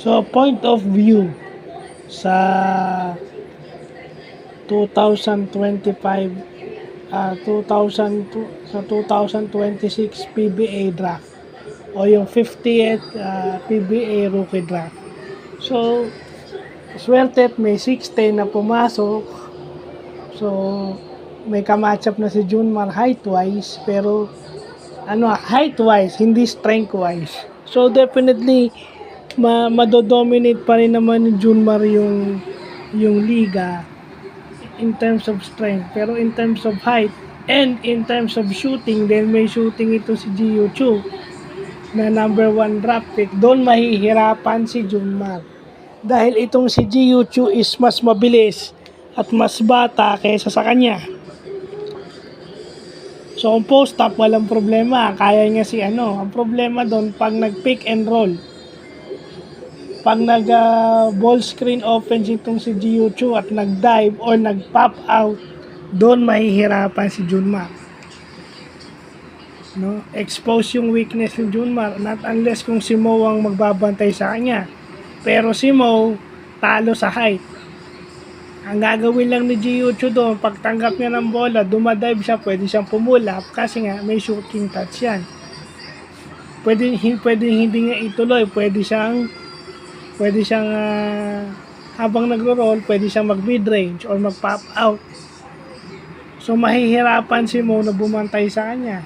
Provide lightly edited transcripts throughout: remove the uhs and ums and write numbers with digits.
So, point of view sa 2025, 2026 PBA draft o yung 50th PBA rookie draft. So, swerte at may 16 na pumasok. So, may kamatchup na si Junmar height-wise, pero height-wise, hindi strength-wise. So, definitely, madodominate pa rin naman ni Junmar yung liga in terms of strength. Pero in terms of height and in terms of shooting, dahil may shooting ito si Jiu Chu na number 1 draft pick, doon mahihirapan si Junmar. Dahil itong si Jiu Chu is mas mabilis at mas bata kaysa sa kanya. So kung post-up, walang problema. Kaya niya si Ang problema doon, pag nag-pick and roll, pag nag-ball screen offense itong si Jiu Chu at nag-dive or nag-pop out, doon mahihirapan si Junmar. Expose yung weakness ni Junmar, not unless kung si Mo ang magbabantay sa kanya. Pero si Mo, talo sa height. Ang gagawin lang ni Jiu Chu doon, pagtanggap niya ng bola, dumadive siya, pwede siyang pumulap kasi nga may shooting touch yan. Pwede hindi nga ituloy, pwede siyang habang nagro-roll, pwede siyang mag-mid-range or mag-pop out. So mahihirapan si Mo na bumantay sa kanya.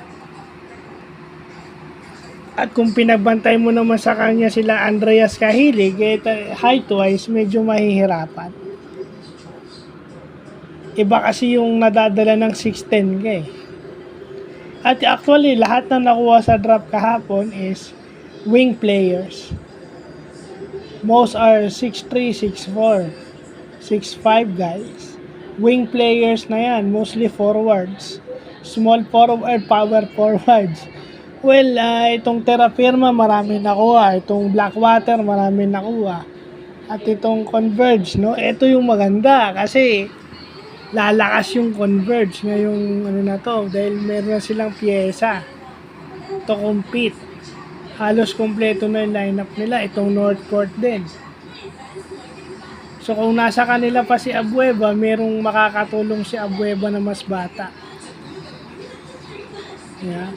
At kung pinagbantay mo naman sa kanya sila Andreas Cahilig, height-wise, medyo mahihirapan. Iba kasi yung nadadala ng 6'10" ka eh. At actually, lahat na nakuha sa draft kahapon is wing players. Most are 6'3", 6'4", 6'5" guys. Wing players na yan, mostly forwards. Small forward, power forwards. Well, itong Terra Firma marami nakuha. Itong Blackwater marami nakuha. At itong Converge, ito yung maganda kasi lalakas yung Converge ngayong dahil meron na silang pyesa to compete. Halos kompleto na yung lineup nila. Itong Northport din. So kung nasa kanila pa si Abueva, merong makakatulong si Abueva na mas bata. Yeah.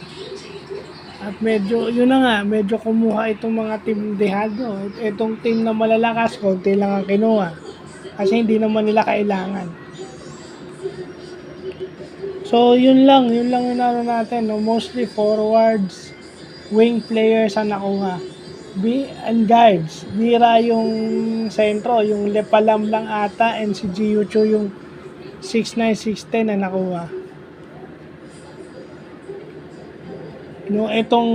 At medyo kumuha itong mga team dehado. Itong team na malalakas, konti lang ang kinuha. Kasi hindi naman nila kailangan. So, yun lang yung natin. Mostly forwards, wing players ang nakuha. And guards. Bira yung sentro, yung Lepalam lang ata, and si Jiu Chu yung 6'9", 6'10" na nakuha. Itong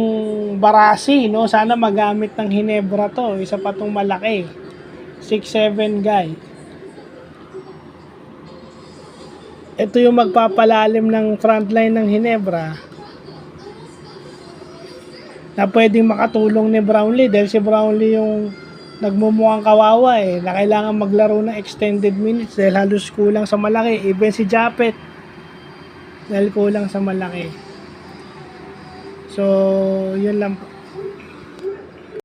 Barasi, sana magamit ng Hinebra to. Isa pa tong malaki. 6'7" guy. Ito yung magpapalalim ng frontline ng Hinebra na pwedeng makatulong ni Brownlee dahil si Brownlee yung nagmumukhang kawawa na kailangan maglaro ng extended minutes dahil halos kulang sa malaki. Even si Japet dahil kulang sa malaki. So, yun lang po.